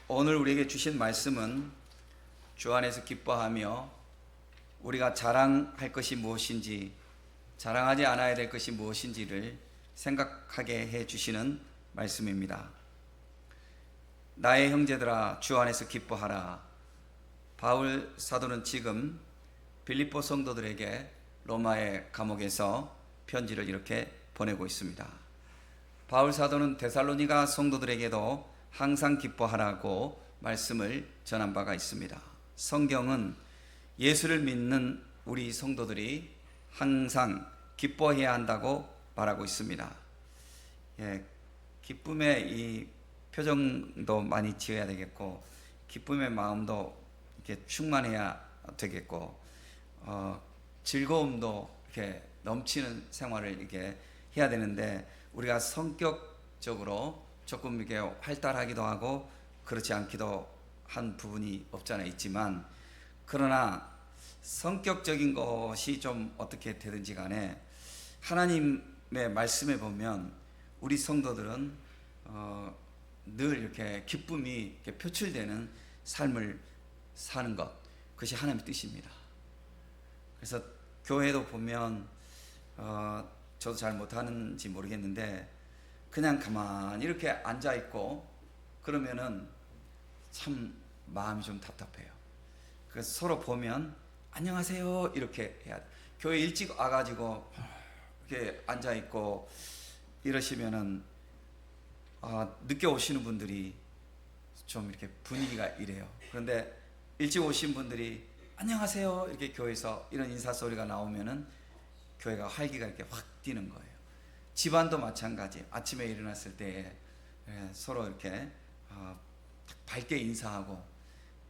오늘 우리에게 주신 말씀은 주 안에서 기뻐하며 우리가 자랑할 것이 무엇인지, 자랑하지 않아야 될 것이 무엇인지를 생각하게 해 주시는 말씀입니다. 나의 형제들아, 주 안에서 기뻐하라. 바울 사도는 지금 빌립보 성도들에게 로마의 감옥에서 편지를 이렇게 보내고 있습니다. 바울 사도는 데살로니가 성도들에게도 항상 기뻐하라고 말씀을 전한 바가 있습니다. 성경은 예수를 믿는 우리 성도들이 항상 기뻐해야 한다고 말하고 있습니다. 기쁨의 이 표정도 많이 지어야 되겠고, 기쁨의 마음도 이렇게 충만해야 되겠고, 즐거움도 이렇게 넘치는 생활을 이렇게 해야 되는데, 우리가 성격적으로 조금 이렇게 활달하기도 하고 그렇지 않기도 한 부분이 없잖아 있지만, 그러나 성격적인 것이 좀 어떻게 되든지 간에 하나님의 말씀에 보면 우리 성도들은 늘 이렇게 기쁨이 이렇게 표출되는 삶을 사는 것, 그것이 하나님의 뜻입니다. 그래서 교회도 보면 저도 잘 못하는지 모르겠는데 그냥 가만히 이렇게 앉아 있고 그러면은 참 마음이 좀 답답해요. 그래서 서로 보면 안녕하세요 이렇게 해야 돼. 교회 일찍 와가지고 이렇게 앉아 있고 이러시면은 늦게 오시는 분들이 좀 이렇게 분위기가 이래요. 그런데 일찍 오신 분들이 안녕하세요 이렇게 교회에서 이런 인사 소리가 나오면은 교회가 활기가 이렇게 확 뛰는 거예요. 집안도 마찬가지. 아침에 일어났을 때 서로 이렇게 밝게 인사하고,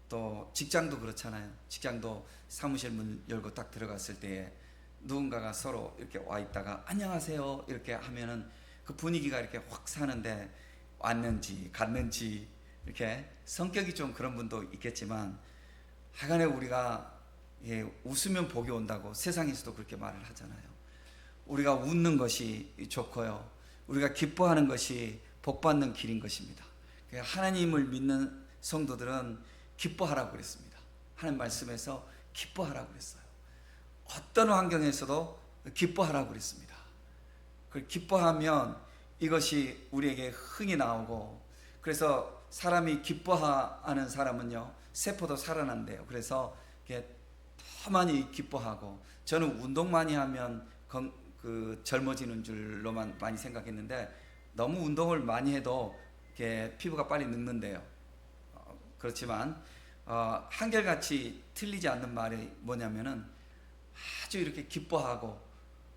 또 직장도 그렇잖아요. 직장도 사무실 문 열고 딱 들어갔을 때 누군가가 서로 이렇게 와 있다가 안녕하세요 이렇게 하면은 그 분위기가 이렇게 확 사는데, 왔는지 갔는지 이렇게 성격이 좀 그런 분도 있겠지만, 하간에 우리가 웃으면 복이 온다고 세상에서도 그렇게 말을 하잖아요. 우리가 웃는 것이 좋고요, 우리가 기뻐하는 것이 복받는 길인 것입니다. 하나님을 믿는 성도들은 기뻐하라고 그랬습니다. 하나님 말씀에서 기뻐하라고 그랬어요. 어떤 환경에서도 기뻐하라고 그랬습니다. 기뻐하면 이것이 우리에게 흥이 나오고, 그래서 사람이 기뻐하는 사람은요 세포도 살아난대요. 그래서 더 많이 기뻐하고, 저는 운동 많이 하면 젊어지는 줄로만 많이 생각했는데, 너무 운동을 많이 해도 피부가 빨리 늙는데요. 그렇지만 한결같이 틀리지 않는 말이 뭐냐면은, 아주 이렇게 기뻐하고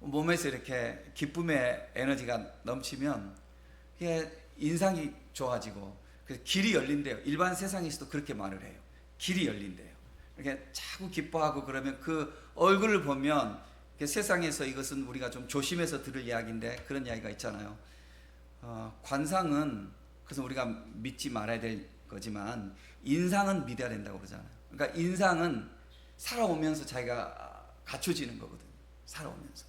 몸에서 이렇게 기쁨의 에너지가 넘치면 인상이 좋아지고, 그래서 길이 열린대요. 일반 세상에서도 그렇게 말을 해요. 길이 열린대요. 이렇게 자꾸 기뻐하고 그러면 그 얼굴을 보면, 세상에서 이것은 우리가 좀 조심해서 들을 이야기인데 그런 이야기가 있잖아요. 관상은 그래서 우리가 믿지 말아야 될 거지만 인상은 믿어야 된다고 그러잖아요. 그러니까 인상은 살아오면서 자기가 갖춰지는 거거든요. 살아오면서.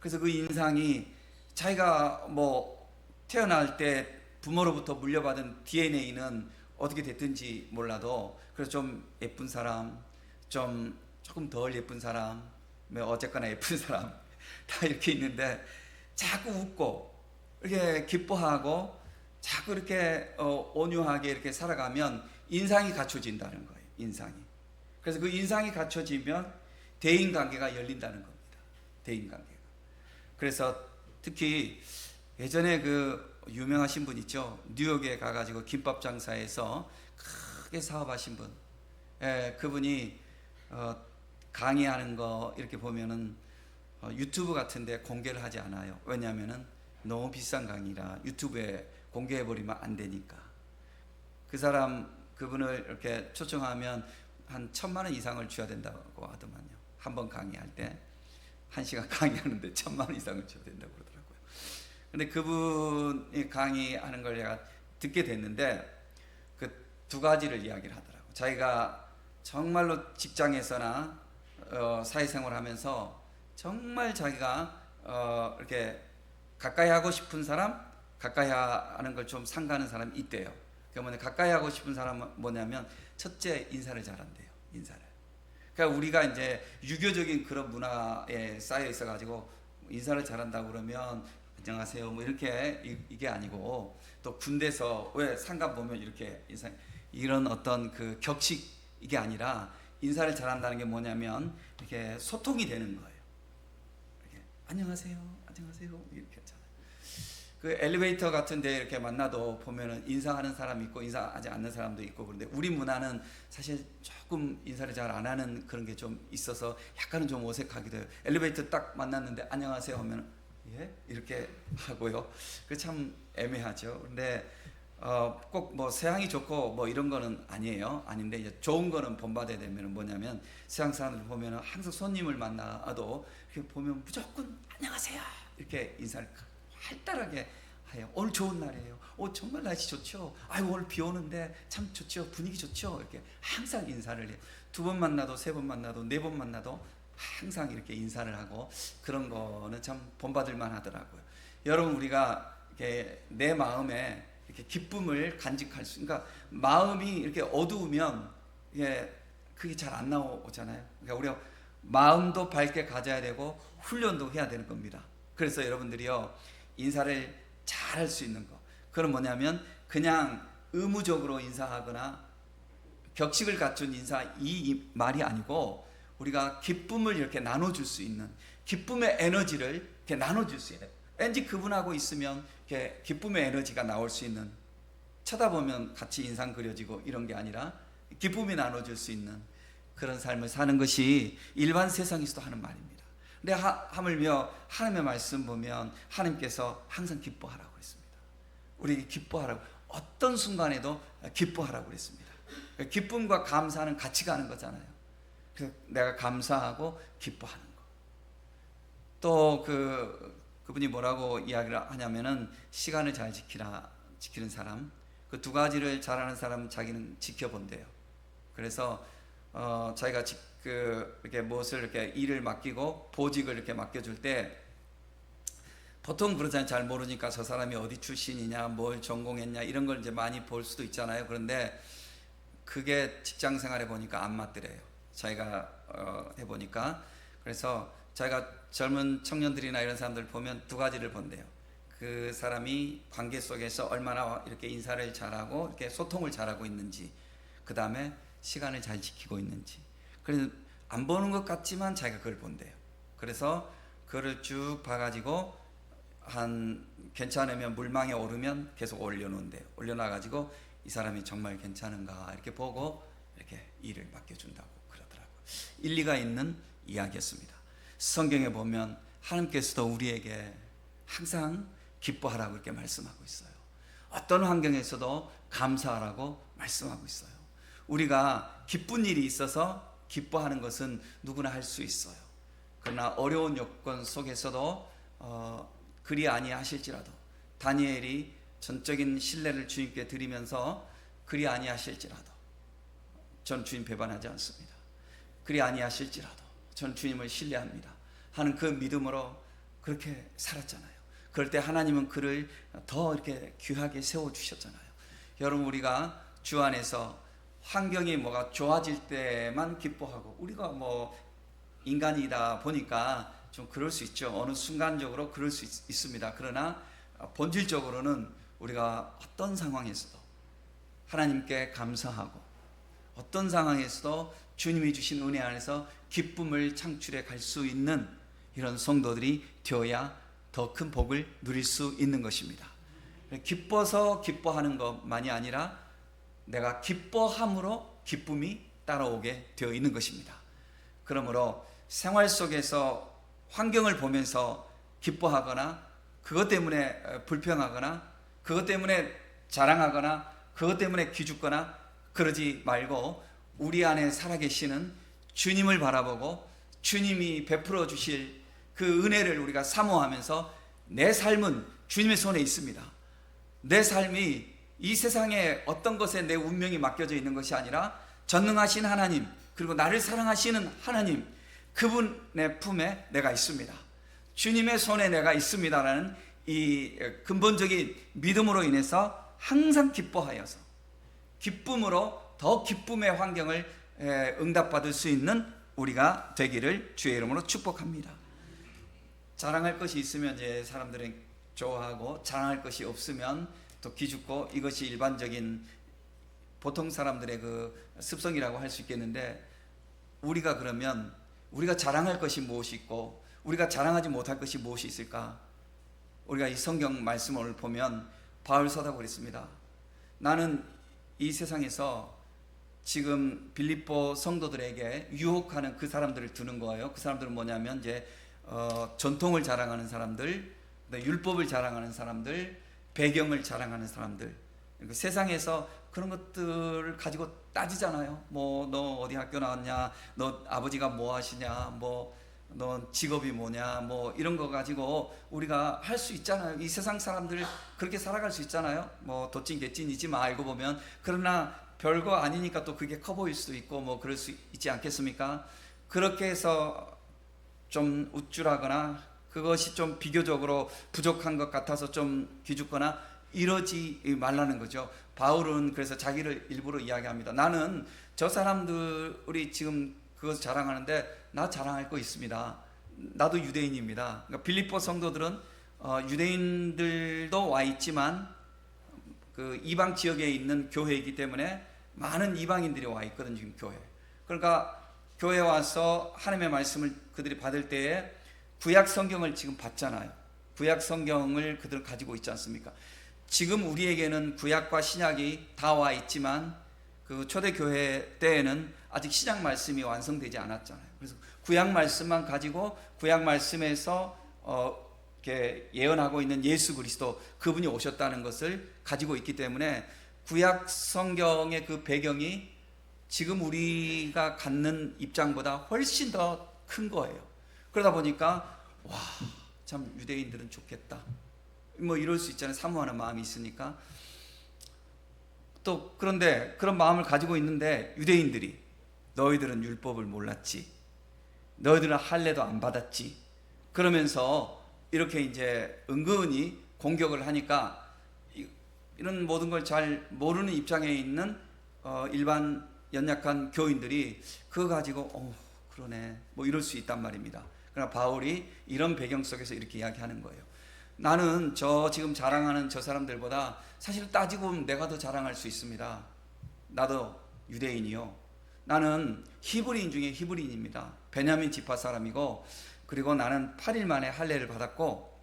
그래서 그 인상이 자기가 뭐 태어날 때 부모로부터 물려받은 DNA는 어떻게 됐든지 몰라도, 그래서 좀 예쁜 사람, 좀 조금 덜 예쁜 사람, 어쨌거나 예쁜 사람 다 이렇게 있는데, 자꾸 웃고 이렇게 기뻐하고 자꾸 이렇게 온유하게 이렇게 살아가면 인상이 갖춰진다는 거예요. 인상이. 그래서 그 인상이 갖춰지면 대인관계가 열린다는 겁니다. 대인관계가. 그래서 특히 예전에 그 유명하신 분 있죠. 뉴욕에 가가지고 김밥 장사해서 크게 사업하신 분. 그분이 강의하는 거 이렇게 보면은 유튜브 같은데 공개를 하지 않아요. 왜냐하면은 너무 비싼 강의라 유튜브에 공개해버리면 안 되니까. 그분을 이렇게 초청하면 한 1,000만 원 이상을 줘야 된다고 하더만요. 한 번 강의할 때 1시간 강의하는데 1,000만 원 이상을 줘야 된다고 그러더라고요. 근데 그분이 강의하는 걸 제가 듣게 됐는데, 그 두 가지를 이야기를 하더라고요. 자기가 정말로 직장에서나 사회생활 하면서 정말 자기가 이렇게 가까이 하고 싶은 사람, 가까이 하는 걸 좀 상가하는 사람이 있대요. 그러니까 가까이 하고 싶은 사람은 뭐냐면 첫째 인사를 잘한대요. 인사를. 그러니까 우리가 이제 유교적인 그런 문화에 쌓여 있어 가지고 인사를 잘한다고 그러면 안녕하세요 뭐 이렇게 이게 아니고, 또 군대에서 왜 상관 보면 이렇게 인사, 이런 어떤 그 격식 이게 아니라 인사를 잘한다는 게 뭐냐면 이렇게 소통이 되는 거예요. 이렇게 안녕하세요 이렇게 하잖아요. 그 엘리베이터 같은 데 이렇게 만나도 보면은 인사하는 사람이 있고 인사하지 않는 사람도 있고, 그런데 우리 문화는 사실 조금 인사를 잘 안 하는 그런 게 좀 있어서 약간은 좀 어색하기도 해요. 엘리베이터 딱 만났는데 안녕하세요 하면 예? 이렇게 하고요. 그 참 애매하죠. 근데 꼭 뭐 서양이 좋고 뭐 이런 거는 아니에요. 아닌데 이제 좋은 거는 본받아야 되면 뭐냐면, 서양 사람들 보면은 항상 손님을 만나도 이렇게 보면 무조건 안녕하세요 이렇게 인사를 활달하게 해요. 오늘 좋은 날이에요. 정말 날씨 좋죠. 아이고 오늘 비 오는데 참 좋죠. 분위기 좋죠. 이렇게 항상 인사를 해요. 2번 만나도 3번 만나도 4번 만나도 항상 이렇게 인사를 하고, 그런 거는 참 본받을 만하더라고요. 여러분, 우리가 이렇게 내 마음에 이렇게 기쁨을 간직할 수, 그러니까 마음이 이렇게 어두우면 이게 그게 잘 안 나오잖아요. 그러니까 우리가 마음도 밝게 가져야 되고 훈련도 해야 되는 겁니다. 그래서 여러분들이요, 인사를 잘 할 수 있는 거, 그건 뭐냐면 그냥 의무적으로 인사하거나 격식을 갖춘 인사 이 말이 아니고, 우리가 기쁨을 이렇게 나눠줄 수 있는, 기쁨의 에너지를 이렇게 나눠줄 수 있는, 왠지 그분하고 있으면 이렇게 기쁨의 에너지가 나올 수 있는, 쳐다보면 같이 인상 그려지고 이런 게 아니라 기쁨이 나눠줄 수 있는 그런 삶을 사는 것이 일반 세상에서도 하는 말입니다. 근데 하물며 하나님의 말씀 보면 하나님께서 항상 기뻐하라고 했습니다. 우리 기뻐하라고, 어떤 순간에도 기뻐하라고 그랬습니다. 기쁨과 감사는 같이 가는 거잖아요. 그래서 내가 감사하고 기뻐하는 거. 또 그분이 뭐라고 이야기를 하냐면은, 시간을 잘 지키는 사람, 그 2가지를 잘하는 사람은 자기는 지켜본대요. 그래서 자기가 이렇게 무엇을 이렇게 일을 맡기고 보직을 이렇게 맡겨줄 때 보통 그러잖아요. 잘 모르니까 저 사람이 어디 출신이냐, 뭘 전공했냐, 이런 걸 이제 많이 볼 수도 있잖아요. 그런데 그게 직장 생활해 보니까 안 맞더래요. 자기가 해보니까. 그래서 자기가 젊은 청년들이나 이런 사람들 보면 2가지를 본대요. 그 사람이 관계 속에서 얼마나 이렇게 인사를 잘하고 이렇게 소통을 잘하고 있는지, 그 다음에 시간을 잘 지키고 있는지. 그래서 안 보는 것 같지만 자기가 그걸 본대요. 그래서 그걸 쭉 봐가지고 괜찮으면 물망에 오르면 계속 올려놓은대요. 올려놔가지고 이 사람이 정말 괜찮은가 이렇게 보고 이렇게 일을 맡겨준다고 그러더라고요. 일리가 있는 이야기였습니다. 성경에 보면 하나님께서도 우리에게 항상 기뻐하라고 이렇게 말씀하고 있어요. 어떤 환경에서도 감사하라고 말씀하고 있어요. 우리가 기쁜 일이 있어서 기뻐하는 것은 누구나 할 수 있어요. 그러나 어려운 여건 속에서도 그리 아니하실지라도, 다니엘이 전적인 신뢰를 주님께 드리면서 그리 아니하실지라도 전 주님 배반하지 않습니다. 그리 아니하실지라도 전 주님을 신뢰합니다 하는 그 믿음으로 그렇게 살았잖아요. 그럴 때 하나님은 그를 더 이렇게 귀하게 세워주셨잖아요. 여러분, 우리가 주 안에서 환경이 뭐가 좋아질 때만 기뻐하고, 우리가 뭐 인간이다 보니까 좀 그럴 수 있죠. 어느 순간적으로 그럴 수 있습니다. 그러나 본질적으로는 우리가 어떤 상황에서도 하나님께 감사하고, 어떤 상황에서도 주님이 주신 은혜 안에서 기쁨을 창출해 갈 수 있는 이런 성도들이 되어야 더 큰 복을 누릴 수 있는 것입니다. 기뻐서 기뻐하는 것만이 아니라 내가 기뻐함으로 기쁨이 따라오게 되어 있는 것입니다. 그러므로 생활 속에서 환경을 보면서 기뻐하거나, 그것 때문에 불평하거나, 그것 때문에 자랑하거나, 그것 때문에 기죽거나 그러지 말고, 우리 안에 살아계시는 주님을 바라보고 주님이 베풀어 주실 그 은혜를 우리가 사모하면서, 내 삶은 주님의 손에 있습니다. 내 삶이 이 세상에 어떤 것에 내 운명이 맡겨져 있는 것이 아니라 전능하신 하나님, 그리고 나를 사랑하시는 하나님, 그분의 품에 내가 있습니다. 주님의 손에 내가 있습니다라는 이 근본적인 믿음으로 인해서 항상 기뻐하여서 기쁨으로 더 기쁨의 환경을 응답받을 수 있는 우리가 되기를 주의 이름으로 축복합니다. 자랑할 것이 있으면 이제 사람들은 좋아하고, 자랑할 것이 없으면 또 기죽고, 이것이 일반적인 보통 사람들의 그 습성이라고 할 수 있겠는데, 우리가 그러면 우리가 자랑할 것이 무엇이 있고 우리가 자랑하지 못할 것이 무엇이 있을까? 우리가 이 성경 말씀을 보면 바울 사도가 그랬습니다. 나는 이 세상에서 지금 빌립보 성도들에게 유혹하는 그 사람들을 두는 거예요. 그 사람들은 뭐냐면 이제 전통을 자랑하는 사람들, 율법을 자랑하는 사람들, 배경을 자랑하는 사람들. 그 세상에서 그런 것들을 가지고 따지잖아요. 뭐 너 어디 학교 나왔냐, 너 아버지가 뭐 하시냐, 뭐 너 직업이 뭐냐, 뭐 이런 거 가지고 우리가 할 수 있잖아요. 이 세상 사람들 그렇게 살아갈 수 있잖아요. 뭐 도찐 개찐이지만 알고 보면. 그러나 별거 아니니까 또 그게 커 보일 수도 있고 뭐 그럴 수 있지 않겠습니까? 그렇게 해서 좀 우쭐하거나 그것이 좀 비교적으로 부족한 것 같아서 좀 기죽거나 이러지 말라는 거죠. 바울은 그래서 자기를 일부러 이야기합니다. 나는 저 사람들이 지금 그것을 자랑하는데 나 자랑할 거 있습니다. 나도 유대인입니다. 그러니까 빌립보 성도들은 유대인들도 와 있지만 그 이방 지역에 있는 교회이기 때문에 많은 이방인들이 와 있거든요. 지금 교회. 그러니까 교회에 와서 하나님의 말씀을 그들이 받을 때에 구약 성경을 지금 받잖아요. 구약 성경을 그들은 가지고 있지 않습니까? 지금 우리에게는 구약과 신약이 다 와 있지만 그 초대교회 때에는 아직 신약 말씀이 완성되지 않았잖아요. 그래서 구약 말씀만 가지고 구약 말씀에서 이렇게 예언하고 있는 예수 그리스도, 그분이 오셨다는 것을 가지고 있기 때문에 구약 성경의 그 배경이 지금 우리가 갖는 입장보다 훨씬 더 큰 거예요. 그러다 보니까 와, 참 유대인들은 좋겠다, 뭐 이럴 수 있잖아요. 사모하는 마음이 있으니까. 또 그런데 그런 마음을 가지고 있는데 유대인들이 너희들은 율법을 몰랐지, 너희들은 할례도 안 받았지, 그러면서 이렇게 이제 은근히 공격을 하니까 이런 모든 걸 잘 모르는 입장에 있는 일반 연약한 교인들이 그거 가지고 그러네 뭐 이럴 수 있단 말입니다. 그러나 바울이 이런 배경 속에서 이렇게 이야기하는 거예요. 나는 저 지금 자랑하는 저 사람들보다 사실 따지고 보면 내가 더 자랑할 수 있습니다. 나도 유대인이요. 나는 히브리인 중에 히브리인입니다. 베냐민 지파 사람이고, 그리고 나는 8일 만에 할례를 받았고,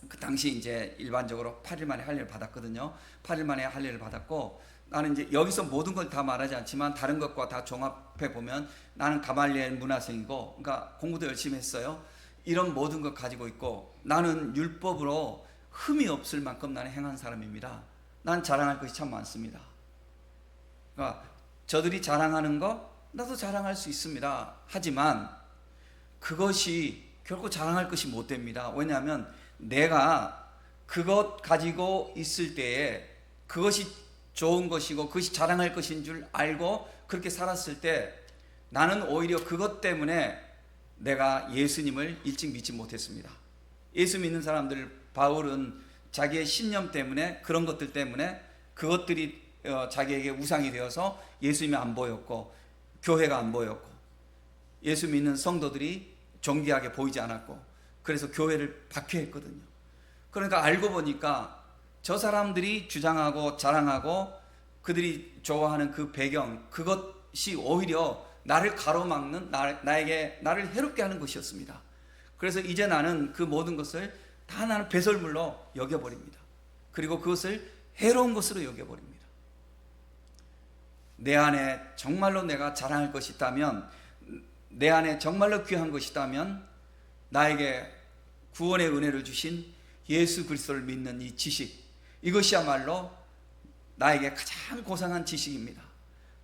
그 당시 이제 일반적으로 8일 만에 할례를 받았거든요. 8일 만에 할례를 받았고, 나는 이제 여기서 모든 걸 다 말하지 않지만 다른 것과 다 종합해 보면 나는 가말리엘 문화생이고, 그러니까 공부도 열심히 했어요. 이런 모든 것 가지고 있고, 나는 율법으로 흠이 없을 만큼 나는 행한 사람입니다. 난 자랑할 것이 참 많습니다. 그러니까 저들이 자랑하는 거 나도 자랑할 수 있습니다. 하지만 그것이 결코 자랑할 것이 못 됩니다. 왜냐하면 내가 그것 가지고 있을 때에 그것이 좋은 것이고 그것이 자랑할 것인 줄 알고 그렇게 살았을 때 나는 오히려 그것 때문에 내가 예수님을 일찍 믿지 못했습니다. 예수 믿는 사람들, 바울은 자기의 신념 때문에, 그런 것들 때문에 그것들이 자기에게 우상이 되어서 예수님이 안 보였고 교회가 안 보였고 예수 믿는 성도들이 존귀하게 보이지 않았고 그래서 교회를 박해했거든요. 그러니까 알고 보니까 저 사람들이 주장하고 자랑하고 그들이 좋아하는 그 배경, 그것이 오히려 나를 가로막는, 나를 해롭게 하는 것이었습니다. 그래서 이제 나는 그 모든 것을 다 나는 배설물로 여겨버립니다. 그리고 그것을 해로운 것으로 여겨버립니다. 내 안에 정말로 내가 자랑할 것이 있다면, 내 안에 정말로 귀한 것이 있다면 나에게 구원의 은혜를 주신 예수 그리스도를 믿는 이 지식, 이것이야말로 나에게 가장 고상한 지식입니다.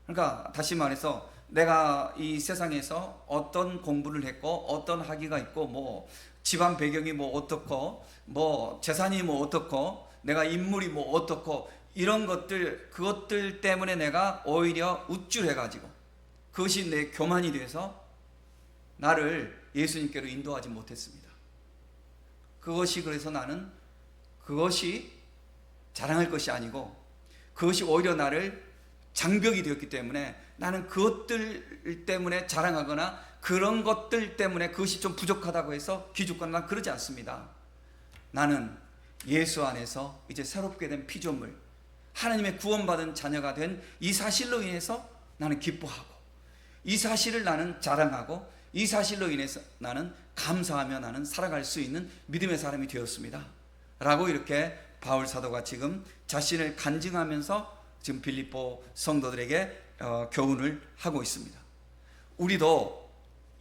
그러니까 다시 말해서 내가 이 세상에서 어떤 공부를 했고 어떤 학위가 있고 뭐 집안 배경이 뭐 어떻고 뭐 재산이 뭐 어떻고 내가 인물이 뭐 어떻고 이런 것들, 그것들 때문에 내가 오히려 우쭐해가지고 그것이 내 교만이 돼서 나를 예수님께로 인도하지 못했습니다. 그것이, 그래서 나는 그것이 자랑할 것이 아니고 그것이 오히려 나를 장벽이 되었기 때문에 나는 그것들 때문에 자랑하거나 그런 것들 때문에 그것이 좀 부족하다고 해서 기죽거나 난 그러지 않습니다. 나는 예수 안에서 이제 새롭게 된 피조물, 하나님의 구원받은 자녀가 된 이 사실로 인해서 나는 기뻐하고, 이 사실을 나는 자랑하고, 이 사실로 인해서 나는 감사하며 나는 살아갈 수 있는 믿음의 사람이 되었습니다 라고 이렇게 바울 사도가 지금 자신을 간증하면서 지금 빌립보 성도들에게 교훈을 하고 있습니다. 우리도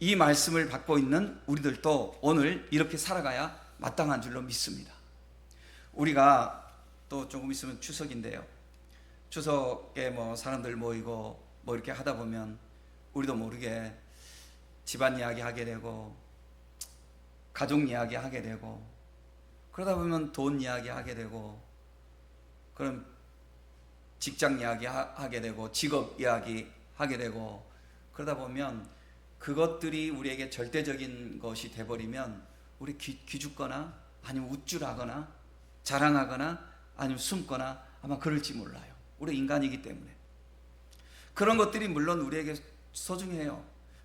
이 말씀을 받고 있는 우리들도 오늘 이렇게 살아가야 마땅한 줄로 믿습니다. 우리가 또 조금 있으면 추석인데요, 추석에 뭐 사람들 모이고 뭐 이렇게 하다 보면 우리도 모르게 집안 이야기 하게 되고, 가족 이야기 하게 되고, 그러다 보면 돈 이야기 하게 되고, 그럼 직장 이야기 하게 되고, 직업 이야기 하게 되고, 그러다 보면 그것들이 우리에게 절대적인 것이 돼버리면 우리 기죽거나 아니면 우쭐하거나 자랑하거나 아니면 숨거나 아마 그럴지 몰라요. 우리 인간이기 때문에. 그런 것들이 물론 우리에게 소중해요.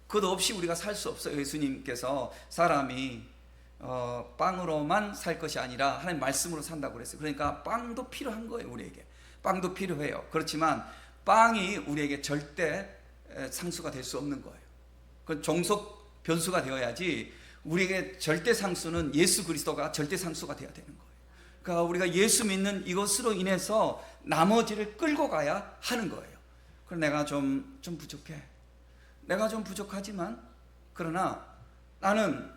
그것 없이 우리가 살 수 없어요. 예수님께서 사람이 빵으로만 살 것이 아니라 하나님 말씀으로 산다고 그랬어요. 그러니까 빵도 필요한 거예요. 우리에게 빵도 필요해요. 그렇지만 빵이 우리에게 절대 상수가 될 수 없는 거예요. 그건 종속 변수가 되어야지. 우리에게 절대 상수는 예수 그리스도가 절대 상수가 되어야 되는 거예요. 그러니까 우리가 예수 믿는 이것으로 인해서 나머지를 끌고 가야 하는 거예요. 그럼 내가 좀 부족해. 내가 좀 부족하지만 그러나 나는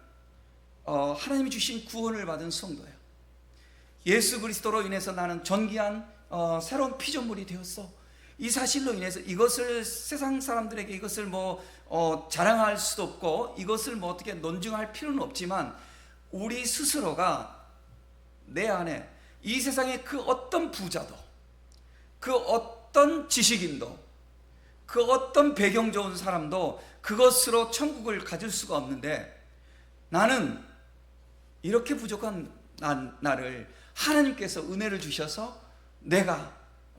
하나님이 주신 구원을 받은 성도야. 예수 그리스도로 인해서 나는 존귀한 새로운 피조물이 되었어. 이 사실로 인해서 이것을 세상 사람들에게 이것을 자랑할 수도 없고 이것을 어떻게 논증할 필요는 없지만 우리 스스로가 내 안에 이 세상의 그 어떤 부자도, 그 어떤 지식인도, 그 어떤 배경 좋은 사람도 그것으로 천국을 가질 수가 없는데, 나는 이렇게 부족한 나를 하나님께서 은혜를 주셔서 내가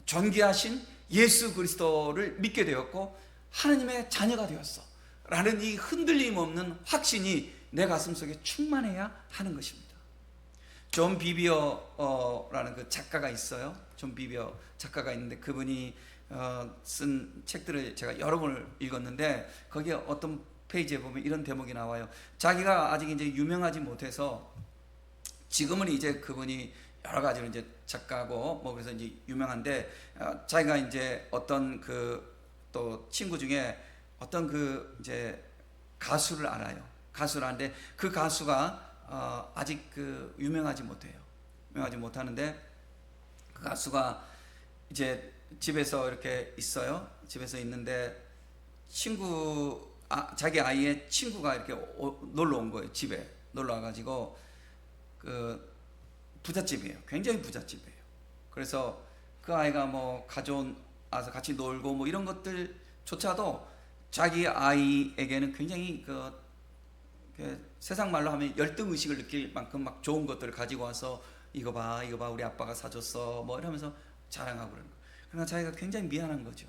존귀하신 예수 그리스도를 믿게 되었고 하나님의 자녀가 되었어 라는 이 흔들림 없는 확신이 내 가슴 속에 충만해야 하는 것입니다. 존 비비어라는 그 작가가 있어요. 존 비비어 작가가 있는데 그분이 쓴 책들을 제가 여러 번을 읽었는데 거기에 어떤 페이지에 보면 이런 대목이 나와요. 자기가 아직 이제 유명하지 못해서, 지금은 이제 그분이 여러 가지로 이제 작가고 그래서 이제 유명한데, 자기가 이제 어떤 또 친구 중에 어떤 이제 가수를 알아요. 가수를 아는데 그 가수가 아직 유명하지 못해요. 유명하지 못하는데 그 가수가 이제 집에서 이렇게 있어요. 집에서 있는데 자기 아이의 친구가 이렇게 놀러 온 거예요. 집에 놀러 와가지고 부잣집이에요. 굉장히 부잣집이에요. 그래서 그 아이가 가져와서 같이 놀고 이런 것들조차도 자기 아이에게는 굉장히 세상 말로 하면 열등 의식을 느낄 만큼 막 좋은 것들을 가지고 와서 이거 봐 우리 아빠가 사줬어 이러면서 자랑하고 그러는 거예요. 그러나 자기가 굉장히 미안한 거죠.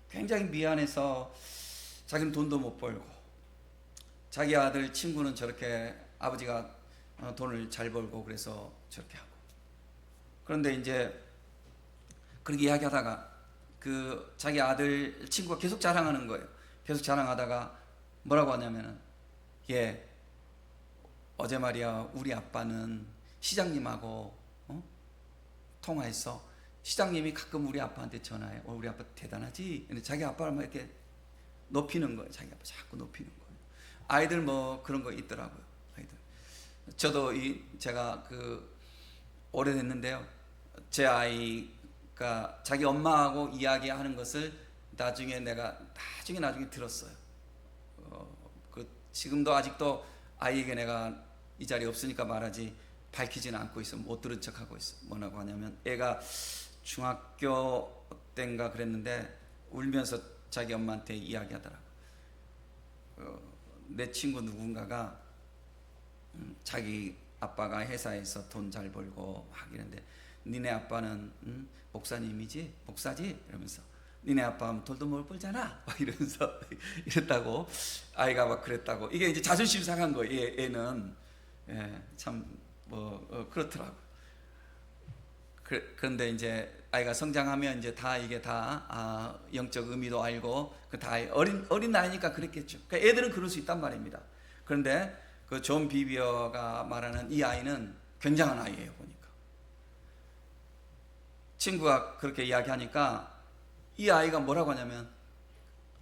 굉장히 미안해서 자기는 돈도 못 벌고, 자기 아들 친구는 저렇게 아버지가 돈을 잘 벌고 그래서 저렇게 하고, 그런데 이제 그렇게 이야기하다가 자기 아들 친구가 계속 자랑하는 거예요. 계속 자랑하다가 뭐라고 하냐면은, 어제 말이야 우리 아빠는 시장님하고 통화했어. 시장님이 가끔 우리 아빠한테 전화해. 우리 아빠 대단하지? 근데 자기 아빠를 이렇게 높이는 거예요. 자기 아빠 자꾸 높이는 거예요. 아이들 그런 거 있더라고요. 아이들. 저도 제가 오래됐는데요. 제 아이가 자기 엄마하고 이야기하는 것을 나중에 들었어요. 지금도 아직도 아이에게 내가 이 자리에 없으니까 말하지, 밝히지는 않고 있어. 못 들은 척하고 있어. 뭐라고 하냐면, 애가 중학교 때인가 그랬는데 울면서 자기 엄마한테 이야기하더라고. 내 친구 누군가가 자기 아빠가 회사에서 돈 잘 벌고 막 이런데 니네 아빠는 목사님이지? 목사지? 이러면서 니네 아빠 돌도 못 벌잖아 막 이러면서 이랬다고, 아이가 막 그랬다고. 이게 이제 자존심 상한 거예요. 애는 참 그렇더라고. 그런데 이제 아이가 성장하면 이제 다 이게 다 영적 의미도 알고 다 어린 나이니까 그랬겠죠. 그러니까 애들은 그럴 수 있단 말입니다. 그런데 그 존 비비어가 말하는 이 아이는 굉장한 아이예요. 보니까 친구가 그렇게 이야기하니까 이 아이가 뭐라고 하냐면,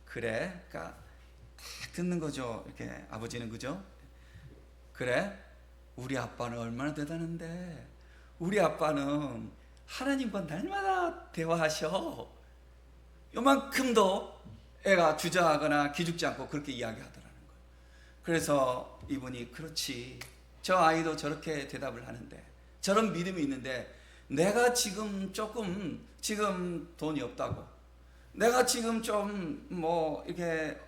그래, 그러니까 다 듣는 거죠. 이렇게 아버지는, 그죠? 그래, 우리 아빠는 얼마나 대단한데, 우리 아빠는 하나님과 날마다 대화하셔. 요만큼도 애가 주저하거나 기죽지 않고 그렇게 이야기하더라는 거예요. 그래서 이분이, 그렇지, 저 아이도 저렇게 대답을 하는데, 저런 믿음이 있는데, 내가 지금 조금 돈이 없다고, 내가 지금 좀 이렇게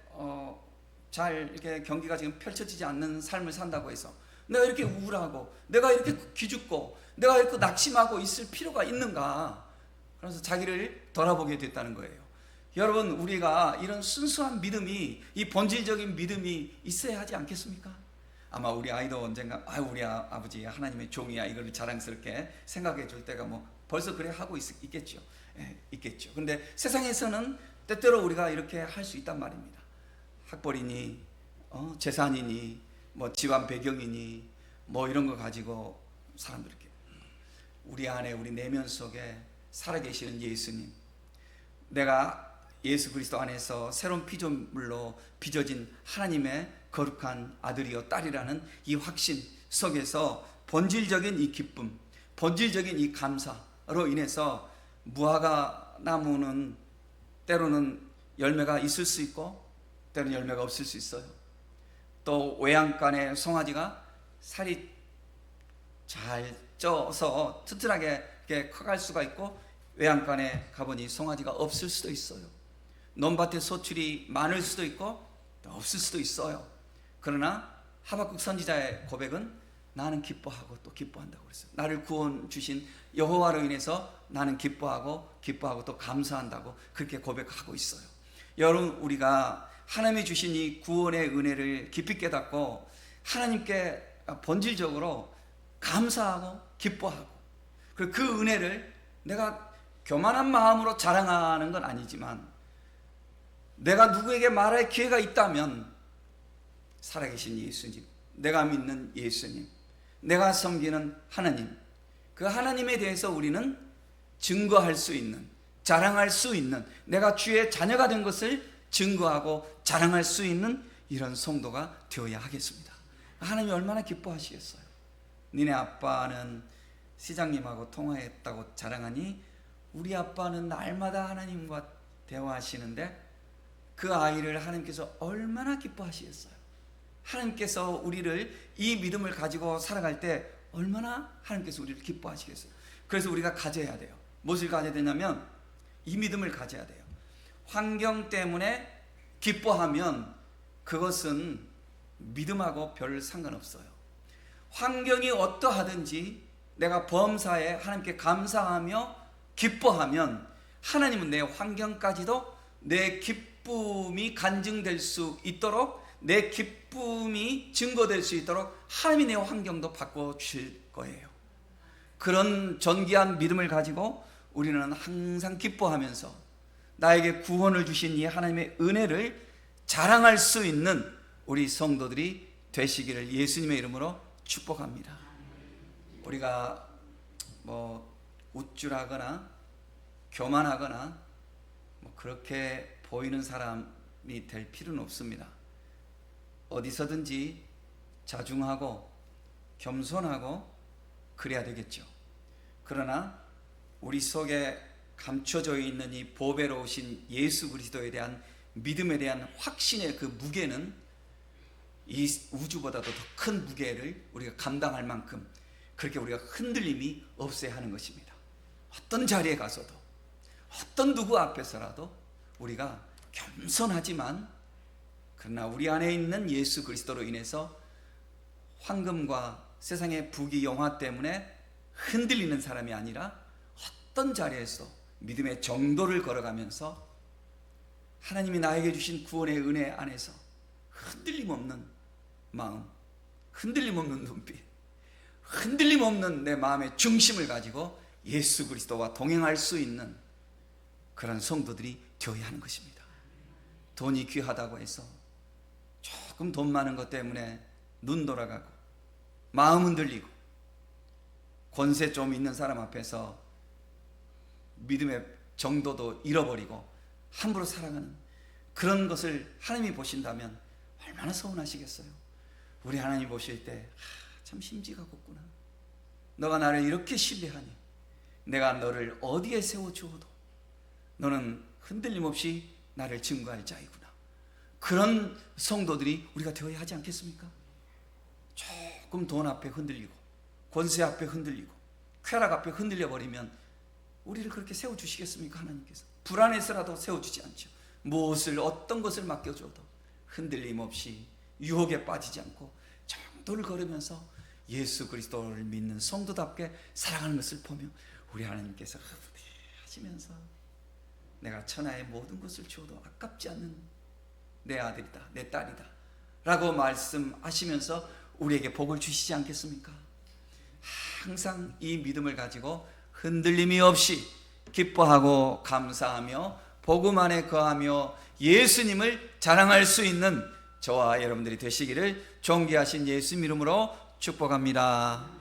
잘 이렇게 경기가 지금 펼쳐지지 않는 삶을 산다고 해서 내가 이렇게 우울하고 내가 이렇게 기죽고 내가 이렇게 낙심하고 있을 필요가 있는가? 그래서 자기를 돌아보게 됐다는 거예요. 여러분, 우리가 이런 순수한 믿음이, 이 본질적인 믿음이 있어야 하지 않겠습니까? 아마 우리 아이도 언젠가 우리 아버지 하나님의 종이야, 이걸 자랑스럽게 생각해 줄 때가 벌써 그래 하고 있겠죠. 있겠죠. 근데 세상에서는 때때로 우리가 이렇게 할 수 있단 말입니다. 학벌이니 재산이니 집안 배경이니 이런 거 가지고 사람들 이렇게, 우리 안에, 우리 내면 속에 살아계시는 예수님, 내가 예수 그리스도 안에서 새로운 피조물로 빚어진 하나님의 거룩한 아들이요 딸이라는 이 확신 속에서 본질적인 이 기쁨, 본질적인 이 감사로 인해서 무화과 나무는 때로는 열매가 있을 수 있고 때로는 열매가 없을 수 있어요. 또 외양간의 송아지가 살이 잘 쪄서 튼튼하게 이렇게 커갈 수가 있고, 외양간에 가보니 송아지가 없을 수도 있어요. 논밭에 소출이 많을 수도 있고 또 없을 수도 있어요. 그러나 하박국 선지자의 고백은, 나는 기뻐하고 또 기뻐한다고 그랬어요. 나를 구원 주신 여호와로 인해서 나는 기뻐하고 또 감사한다고 그렇게 고백하고 있어요. 여러분, 우리가 하나님이 주신 이 구원의 은혜를 깊이 깨닫고 하나님께 본질적으로 감사하고 기뻐하고, 그리고 그 은혜를 내가 교만한 마음으로 자랑하는 건 아니지만, 내가 누구에게 말할 기회가 있다면 살아계신 예수님, 내가 믿는 예수님, 내가 섬기는 하나님, 그 하나님에 대해서 우리는 증거할 수 있는, 자랑할 수 있는, 내가 주의 자녀가 된 것을 증거하고 자랑할 수 있는 이런 성도가 되어야 하겠습니다. 하나님이 얼마나 기뻐하시겠어요. 니네 아빠는 시장님하고 통화했다고 자랑하니 우리 아빠는 날마다 하나님과 대화하시는데 그 아이를 하나님께서 얼마나 기뻐하시겠어요. 하나님께서 우리를 이 믿음을 가지고 살아갈 때 얼마나 하나님께서 우리를 기뻐하시겠어요. 그래서 우리가 가져야 돼요. 무엇을 가져야 되냐면 이 믿음을 가져야 돼요. 환경 때문에 기뻐하면 그것은 믿음하고 별 상관없어요. 환경이 어떠하든지 내가 범사에 하나님께 감사하며 기뻐하면 하나님은 내 환경까지도 내 기쁨이 간증될 수 있도록, 내 기쁨이 증거될 수 있도록 하나님이 내 환경도 바꿔주실 거예요. 그런 존귀한 믿음을 가지고 우리는 항상 기뻐하면서 나에게 구원을 주신 이 하나님의 은혜를 자랑할 수 있는 우리 성도들이 되시기를 예수님의 이름으로 축복합니다. 우리가 우쭐하거나 교만하거나 그렇게 보이는 사람이 될 필요는 없습니다. 어디서든지 자중하고 겸손하고 그래야 되겠죠. 그러나 우리 속에 감춰져 있는 이 보배로우신 예수 그리스도에 대한 믿음에 대한 확신의 그 무게는 이 우주보다도 더 큰 무게를 우리가 감당할 만큼 그렇게 우리가 흔들림이 없어야 하는 것입니다. 어떤 자리에 가서도, 어떤 누구 앞에서라도 우리가 겸손하지만, 그러나 우리 안에 있는 예수 그리스도로 인해서 황금과 세상의 부귀 영화 때문에 흔들리는 사람이 아니라 어떤 자리에서 믿음의 정도를 걸어가면서 하나님이 나에게 주신 구원의 은혜 안에서 흔들림 없는 마음, 흔들림 없는 눈빛, 흔들림 없는 내 마음의 중심을 가지고 예수 그리스도와 동행할 수 있는 그런 성도들이 되어야 하는 것입니다. 돈이 귀하다고 해서 조금 돈 많은 것 때문에 눈 돌아가고 마음 흔들리고 권세 좀 있는 사람 앞에서 믿음의 정도도 잃어버리고 함부로 살아가는 그런 것을 하나님이 보신다면 얼마나 서운하시겠어요. 우리 하나님 보실 때 참 심지가 곱구나. 너가 나를 이렇게 신뢰하니 내가 너를 어디에 세워주어도 너는 흔들림 없이 나를 증거할 자이구나. 그런 성도들이 우리가 되어야 하지 않겠습니까? 조금 돈 앞에 흔들리고 권세 앞에 흔들리고 쾌락 앞에 흔들려 버리면 우리를 그렇게 세워주시겠습니까? 하나님께서 불안해서라도 세워주지 않죠. 무엇을 어떤 것을 맡겨줘도 흔들림 없이 유혹에 빠지지 않고 정도를 걸으면서 예수 그리스도를 믿는 성도답게 살아가는 것을 보며 우리 하나님께서 하시면서 내가 천하의 모든 것을 주어도 아깝지 않는 내 아들이다, 내 딸이다 라고 말씀하시면서 우리에게 복을 주시지 않겠습니까? 항상 이 믿음을 가지고 흔들림이 없이 기뻐하고 감사하며 복음 안에 거하며 예수님을 자랑할 수 있는 저와 여러분들이 되시기를 존귀하신 예수 이름으로 축복합니다.